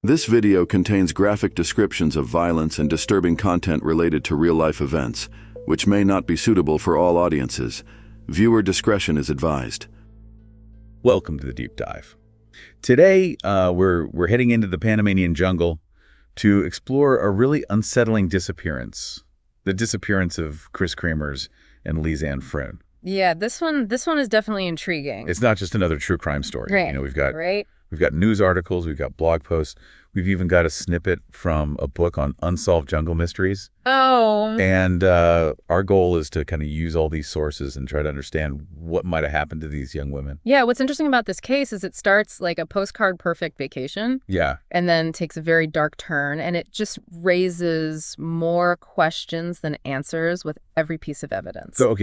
This video contains graphic descriptions of violence and disturbing content related to real-life events, which may not be suitable for all audiences. Viewer discretion is advised. Welcome to the Deep Dive. Today, we're heading into the Panamanian jungle to explore a really unsettling disappearance. The disappearance of Kris Kremers and Lisanne Froon. Yeah, this one is definitely intriguing. It's not just another true crime story. Right. You know, we've got right? We've got news articles, we've got blog posts, we've even got a snippet from a book on unsolved jungle mysteries. Oh. And our goal is to kind of use all these sources and try to understand what might have happened to these young women. Yeah, what's interesting about this case is it starts like a postcard perfect vacation. Yeah. And then takes a very dark turn, and it just raises more questions than answers with every piece of evidence. So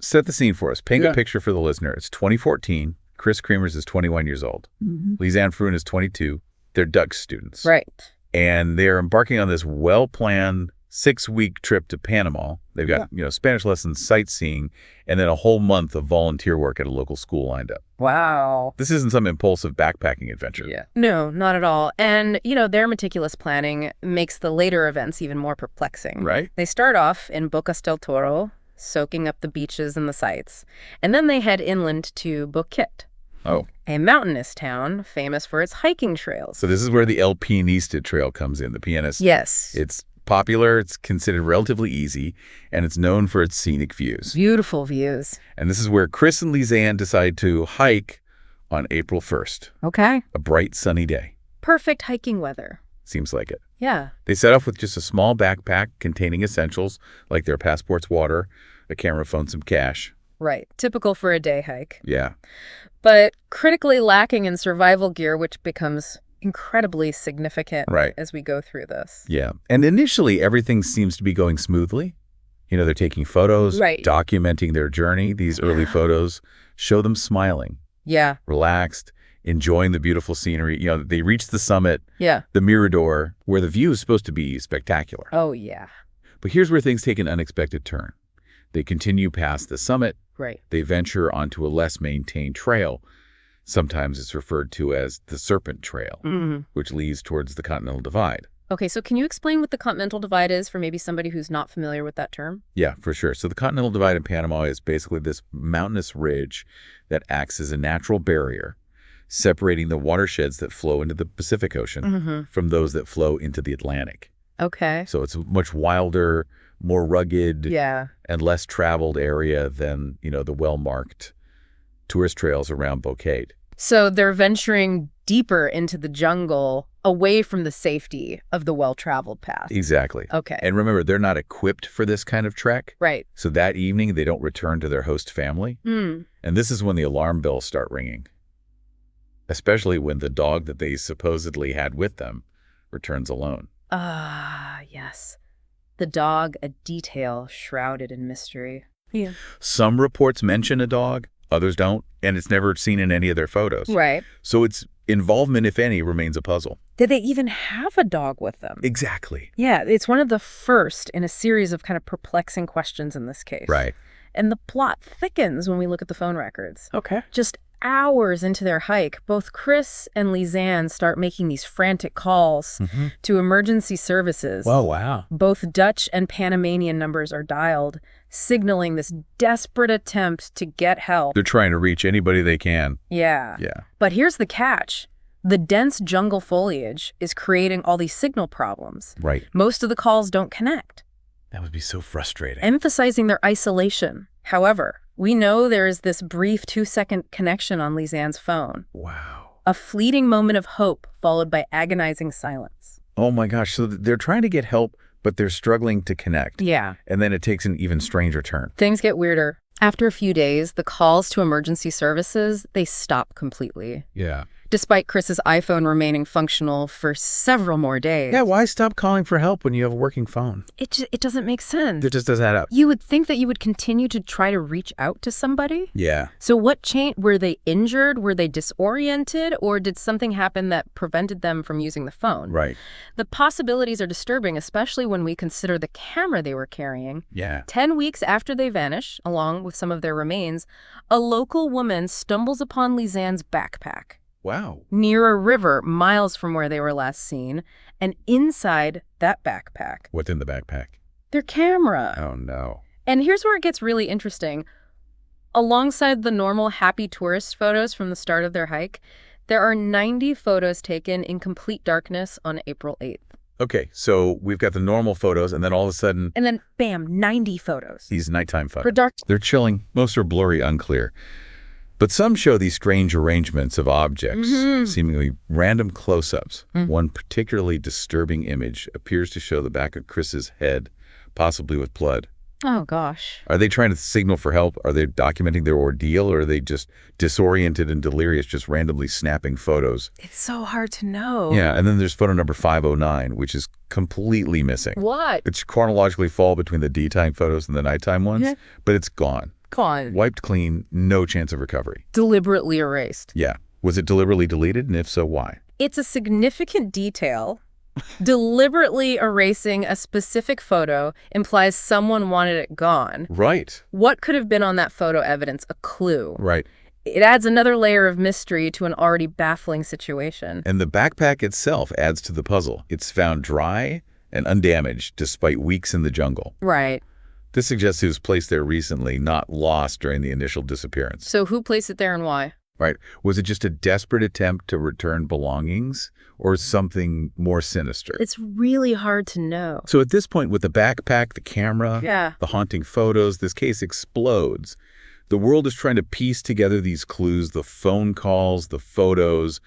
set the scene for us. Paint a picture for the listener. It's 2014. Kris Kremers is 21 years old. Mm-hmm. Lisanne Froon is 22. They're Dutch students. Right. And they're embarking on this well-planned 6-week trip to Panama. They've got, Spanish lessons, sightseeing, and then a whole month of volunteer work at a local school lined up. Wow. This isn't some impulsive backpacking adventure. Yeah. No, not at all. And, their meticulous planning makes the later events even more perplexing. Right. They start off in Boquete del Toro, soaking up the beaches and the sights. And then they head inland to Boquete, a mountainous town famous for its hiking trails. So this is where the El Pianista trail comes in, the Pianista. Yes. It's popular, it's considered relatively easy, and it's known for its scenic views. Beautiful views. And this is where Kris and Lisanne decide to hike on April 1st. Okay. A bright, sunny day. Perfect hiking weather. Seems like it. Yeah. They set off with just a small backpack containing essentials like their passports, water, a camera, phone, some cash. Right. Typical for a day hike. Yeah. But critically lacking in survival gear, which becomes incredibly significant as we go through this. Yeah. And initially, everything seems to be going smoothly. They're taking photos, documenting their journey. These early photos show them smiling. Yeah. Relaxed, enjoying the beautiful scenery. They reach the summit, the Mirador, where the view is supposed to be spectacular. Oh, yeah. But here's where things take an unexpected turn. They continue past the summit. Right. They venture onto a less maintained trail. Sometimes it's referred to as the Serpent Trail, which leads towards the Continental Divide. Okay, so can you explain what the Continental Divide is for maybe somebody who's not familiar with that term? Yeah, for sure. So the Continental Divide in Panama is basically this mountainous ridge that acts as a natural barrier, separating the watersheds that flow into the Pacific Ocean from those that flow into the Atlantic. Okay. So it's a much wilder, more rugged, and less traveled area than, the well-marked tourist trails around Boquete. So they're venturing deeper into the jungle, away from the safety of the well-traveled path. Exactly. Okay. And remember, they're not equipped for this kind of trek. Right. So that evening, they don't return to their host family. And this is when the alarm bells start ringing, especially when the dog that they supposedly had with them returns alone. Ah, yes. The dog, a detail shrouded in mystery. Yeah. Some reports mention a dog, others don't, and it's never seen in any of their photos. Right. So its involvement, if any, remains a puzzle. Did they even have a dog with them? Exactly. Yeah, it's one of the first in a series of kind of perplexing questions in this case. Right. And the plot thickens when we look at the phone records. Okay. Just hours into their hike, both Kris and Lisanne start making these frantic calls to emergency services. Oh, wow. Both Dutch and Panamanian numbers are dialed, signaling this desperate attempt to get help. They're trying to reach anybody they can. Yeah. Yeah. But here's the catch. The dense jungle foliage is creating all these signal problems. Right. Most of the calls don't connect, That would be so frustrating. emphasizing their isolation. However, we know there is this brief 2-second connection on Lisanne's phone. Wow. A fleeting moment of hope followed by agonizing silence. Oh, my gosh. So they're trying to get help, but they're struggling to connect. Yeah. And then it takes an even stranger turn. Things get weirder. After a few days, the calls to emergency services, they stop completely. Yeah. Despite Kris's iPhone remaining functional for several more days. Yeah, why stop calling for help when you have a working phone? It doesn't make sense. It just doesn't add up. You would think that you would continue to try to reach out to somebody. Yeah. So what changed? Were they injured? Were they disoriented? Or did something happen that prevented them from using the phone? Right. The possibilities are disturbing, especially when we consider the camera they were carrying. Yeah. 10 weeks after they vanish, along with some of their remains, a local woman stumbles upon Lisanne's backpack. Wow. near a river miles from where they were last seen, and inside that backpack, What's in the backpack? their camera. Oh, no. And here's where it gets really interesting. Alongside the normal happy tourist photos from the start of their hike, there are 90 photos taken in complete darkness on April 8th. Okay, so we've got the normal photos, and then all of a sudden, And then, bam, 90 photos. these nighttime For photos. dark. They're chilling. Most are blurry, unclear. But some show these strange arrangements of objects, seemingly random close-ups. One particularly disturbing image appears to show the back of Kris's head, possibly with blood. Oh, gosh. Are they trying to signal for help? Are they documenting their ordeal? Or are they just disoriented and delirious, just randomly snapping photos? It's so hard to know. Yeah, and then there's photo number 509, which is completely missing. What? It's chronologically fall between the daytime photos and the nighttime ones, but it's gone. Gone. Wiped clean, no chance of recovery. Deliberately erased. Yeah. Was it deliberately deleted, and if so, why? It's a significant detail. Deliberately erasing a specific photo implies someone wanted it gone. Right. What could have been on that photo evidence? A clue. Right. It adds another layer of mystery to an already baffling situation. And the backpack itself adds to the puzzle. It's found dry and undamaged despite weeks in the jungle. Right. This suggests it was placed there recently, not lost during the initial disappearance. So who placed it there and why? Right. Was it just a desperate attempt to return belongings or something more sinister? It's really hard to know. So at this point, with the backpack, the camera, Yeah. the haunting photos, this case explodes. The world is trying to piece together these clues, the phone calls, the photos,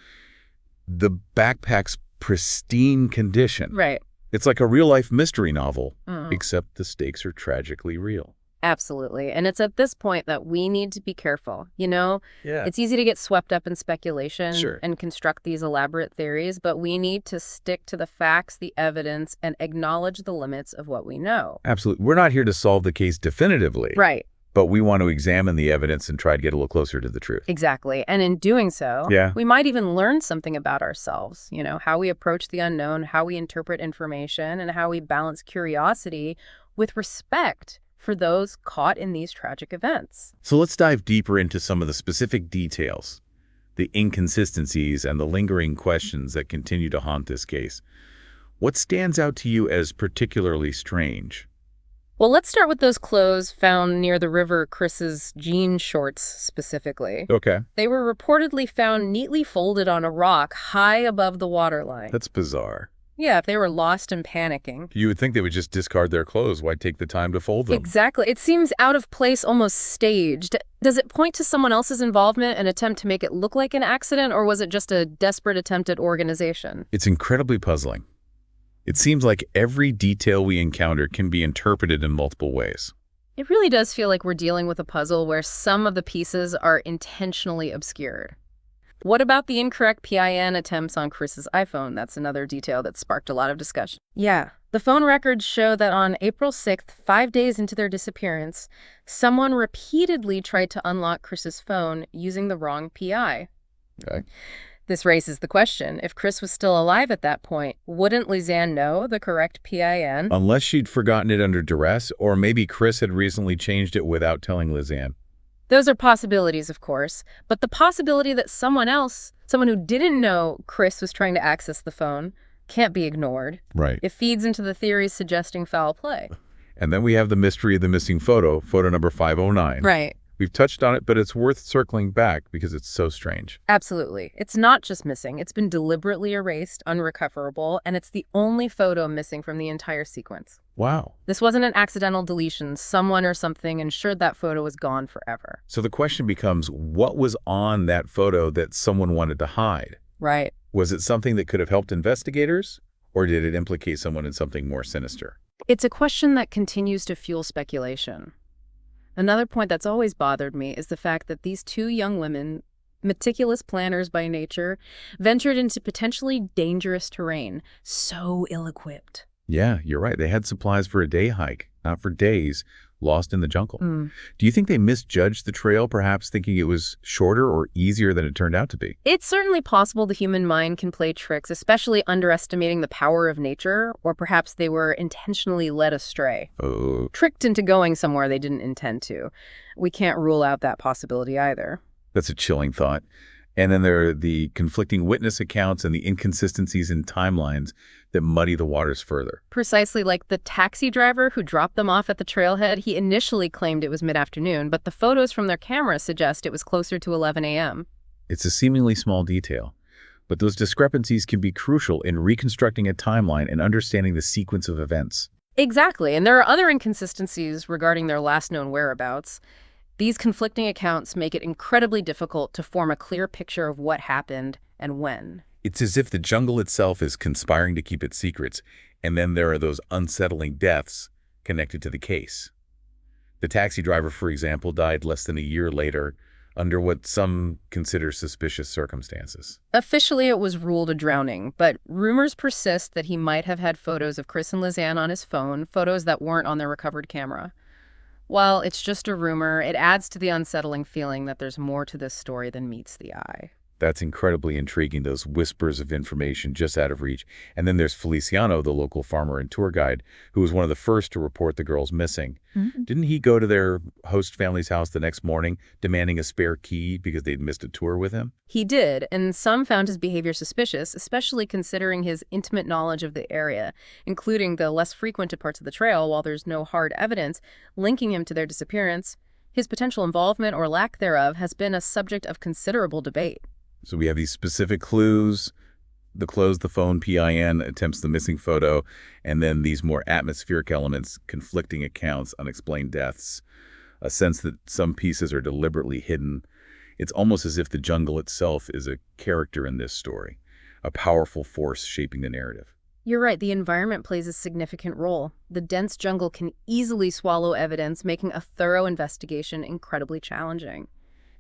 the backpack's pristine condition. Right. It's like a real-life mystery novel, except the stakes are tragically real. Absolutely. And it's at this point that we need to be careful. You know, Yeah. it's easy to get swept up in speculation Sure. and construct these elaborate theories, but we need to stick to the facts, the evidence, and acknowledge the limits of what we know. Absolutely. We're not here to solve the case definitively. Right. But we want to examine the evidence and try to get a little closer to the truth. Exactly. And in doing so, Yeah. we might even learn something about ourselves, you know, how we approach the unknown, how we interpret information, and how we balance curiosity with respect for those caught in these tragic events. So let's dive deeper into some of the specific details, the inconsistencies and the lingering questions that continue to haunt this case. What stands out to you as particularly strange? Well, let's start with those clothes found near the river, Kris's jean shorts specifically. Okay. They were reportedly found neatly folded on a rock high above the waterline. That's bizarre. Yeah, if they were lost and panicking. You would think they would just discard their clothes. Why take the time to fold them? Exactly. It seems out of place, almost staged. Does it point to someone else's involvement, an attempt to make it look like an accident, or was it just a desperate attempt at organization? It's incredibly puzzling. It seems like every detail we encounter can be interpreted in multiple ways. It really does feel like we're dealing with a puzzle where some of the pieces are intentionally obscured. What about the incorrect PIN attempts on Kris's iPhone? That's another detail that sparked a lot of discussion. Yeah, the phone records show that on April 6th, 5 days into their disappearance, someone repeatedly tried to unlock Kris's phone using the wrong PI. Okay. This raises the question, if Kris was still alive at that point, wouldn't Lisanne know the correct PIN? Unless she'd forgotten it under duress, or maybe Kris had recently changed it without telling Lisanne. Those are possibilities, of course, but the possibility that someone else, someone who didn't know Kris was trying to access the phone, can't be ignored. Right. It feeds into the theories suggesting foul play. And then we have the mystery of the missing photo, photo number 509. Right. We've touched on it, but it's worth circling back because it's so strange. Absolutely. It's not just missing. It's been deliberately erased, unrecoverable, and it's the only photo missing from the entire sequence. Wow. This wasn't an accidental deletion. Someone or something ensured that photo was gone forever. So the question becomes, what was on that photo that someone wanted to hide? Right. Was it something that could have helped investigators, or did it implicate someone in something more sinister? It's a question that continues to fuel speculation. Another point that's always bothered me is the fact that these two young women, meticulous planners by nature, ventured into potentially dangerous terrain, so ill-equipped. Yeah, you're right. They had supplies for a day hike, not for days, lost in the jungle. Mm. Do you think they misjudged the trail, perhaps thinking it was shorter or easier than it turned out to be? It's certainly possible the human mind can play tricks, especially underestimating the power of nature, or perhaps they were intentionally led astray. Oh. Tricked into going somewhere they didn't intend to. We can't rule out that possibility either. That's a chilling thought. And then there are the conflicting witness accounts and the inconsistencies in timelines that muddy the waters further. Precisely, like the taxi driver who dropped them off at the trailhead, he initially claimed it was mid-afternoon, but the photos from their camera suggest it was closer to 11 a.m. It's a seemingly small detail, but those discrepancies can be crucial in reconstructing a timeline and understanding the sequence of events. Exactly, and there are other inconsistencies regarding their last known whereabouts. These conflicting accounts make it incredibly difficult to form a clear picture of what happened and when. It's as if the jungle itself is conspiring to keep its secrets, and then there are those unsettling deaths connected to the case. The taxi driver, for example, died less than a year later under what some consider suspicious circumstances. Officially, it was ruled a drowning, but rumors persist that he might have had photos of Kris and Lisanne on his phone, photos that weren't on their recovered camera. While it's just a rumor, it adds to the unsettling feeling that there's more to this story than meets the eye. That's incredibly intriguing, those whispers of information just out of reach. And then there's Feliciano, the local farmer and tour guide, who was one of the first to report the girls missing. Didn't he go to their host family's house the next morning, demanding a spare key because they'd missed a tour with him? He did, and some found his behavior suspicious, especially considering his intimate knowledge of the area, including the less frequented parts of the trail. While there's no hard evidence linking him to their disappearance, his potential involvement or lack thereof has been a subject of considerable debate. So we have these specific clues, the close the phone PIN attempts the missing photo, and then these more atmospheric elements, conflicting accounts, unexplained deaths, a sense that some pieces are deliberately hidden. It's almost as if the jungle itself is a character in this story, a powerful force shaping the narrative. You're right, the environment plays a significant role. The dense jungle can easily swallow evidence, making a thorough investigation incredibly challenging.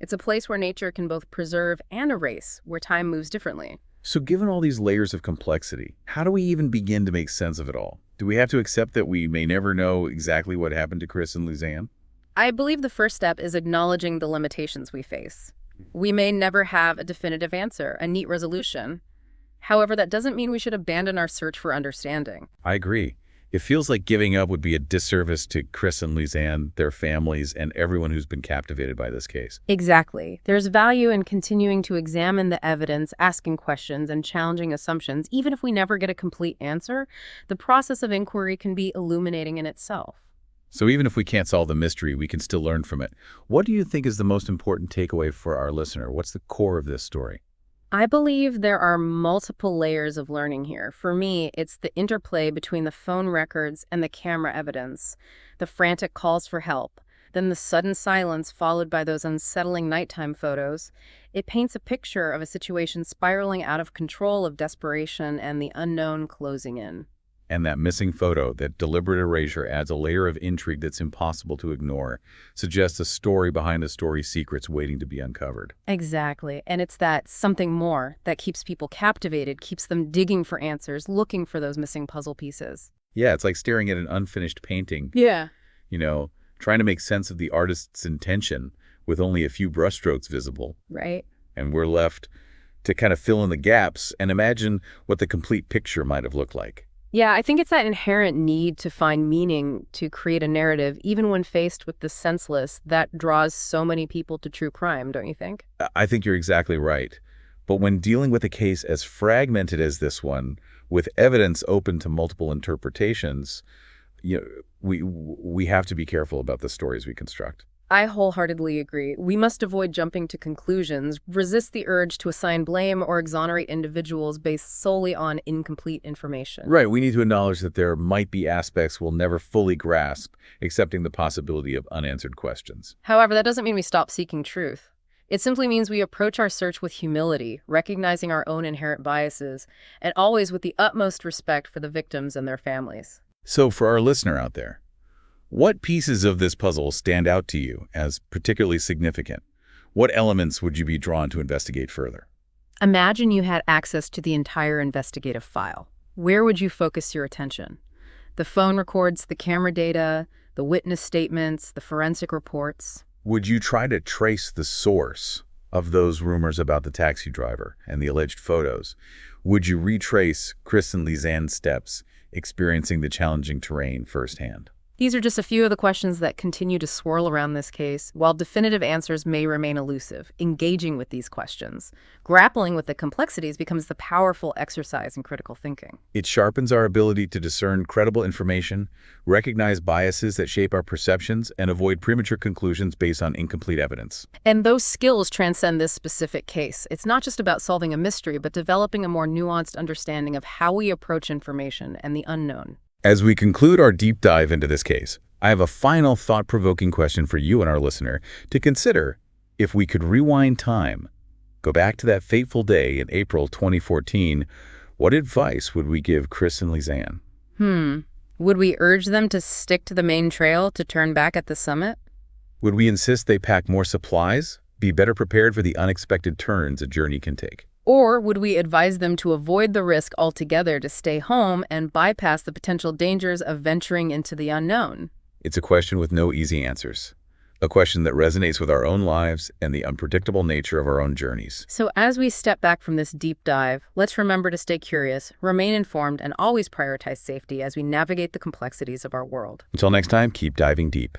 It's a place where nature can both preserve and erase, where time moves differently. So given all these layers of complexity, how do we even begin to make sense of it all? Do we have to accept that we may never know exactly what happened to Kris and Lisanne? I believe the first step is acknowledging the limitations we face. We may never have a definitive answer, a neat resolution. However, that doesn't mean we should abandon our search for understanding. I agree. It feels like giving up would be a disservice to Kris and Lisanne, their families, and everyone who's been captivated by this case. Exactly. There's value in continuing to examine the evidence, asking questions, and challenging assumptions. Even if we never get a complete answer, the process of inquiry can be illuminating in itself. So even if we can't solve the mystery, we can still learn from it. What do you think is the most important takeaway for our listener? What's the core of this story? I believe there are multiple layers of learning here. For me, it's the interplay between the phone records and the camera evidence, the frantic calls for help, then the sudden silence followed by those unsettling nighttime photos. It paints a picture of a situation spiraling out of control, of desperation and the unknown closing in. And that missing photo, that deliberate erasure, adds a layer of intrigue that's impossible to ignore, suggests a story behind the story's secrets waiting to be uncovered. Exactly. And it's that something more that keeps people captivated, keeps them digging for answers, looking for those missing puzzle pieces. Yeah, it's like staring at an unfinished painting. Yeah. Trying to make sense of the artist's intention with only a few brushstrokes visible. Right. And we're left to kind of fill in the gaps and imagine what the complete picture might have looked like. Yeah, I think it's that inherent need to find meaning, to create a narrative, even when faced with the senseless, that draws so many people to true crime, don't you think? I think you're exactly right. But when dealing with a case as fragmented as this one, with evidence open to multiple interpretations, we have to be careful about the stories we construct. I wholeheartedly agree. We must avoid jumping to conclusions, resist the urge to assign blame or exonerate individuals based solely on incomplete information. Right. We need to acknowledge that there might be aspects we'll never fully grasp, accepting the possibility of unanswered questions. However, that doesn't mean we stop seeking truth. It simply means we approach our search with humility, recognizing our own inherent biases, and always with the utmost respect for the victims and their families. So for our listener out there, what pieces of this puzzle stand out to you as particularly significant? What elements would you be drawn to investigate further? Imagine you had access to the entire investigative file. Where would you focus your attention? The phone records, the camera data, the witness statements, the forensic reports. Would you try to trace the source of those rumors about the taxi driver and the alleged photos? Would you retrace Kris and Lisanne's steps, experiencing the challenging terrain firsthand? These are just a few of the questions that continue to swirl around this case. While definitive answers may remain elusive, engaging with these questions, grappling with the complexities becomes the powerful exercise in critical thinking. It sharpens our ability to discern credible information, recognize biases that shape our perceptions, and avoid premature conclusions based on incomplete evidence. And those skills transcend this specific case. It's not just about solving a mystery, but developing a more nuanced understanding of how we approach information and the unknown. As we conclude our deep dive into this case, I have a final thought-provoking question for you and our listener to consider. If we could rewind time, go back to that fateful day in April 2014, what advice would we give Kris and Lisanne? Would we urge them to stick to the main trail, to turn back at the summit? Would we insist they pack more supplies, be better prepared for the unexpected turns a journey can take? Or would we advise them to avoid the risk altogether, to stay home and bypass the potential dangers of venturing into the unknown? It's a question with no easy answers. A question that resonates with our own lives and the unpredictable nature of our own journeys. So as we step back from this deep dive, let's remember to stay curious, remain informed, and always prioritize safety as we navigate the complexities of our world. Until next time, keep diving deep.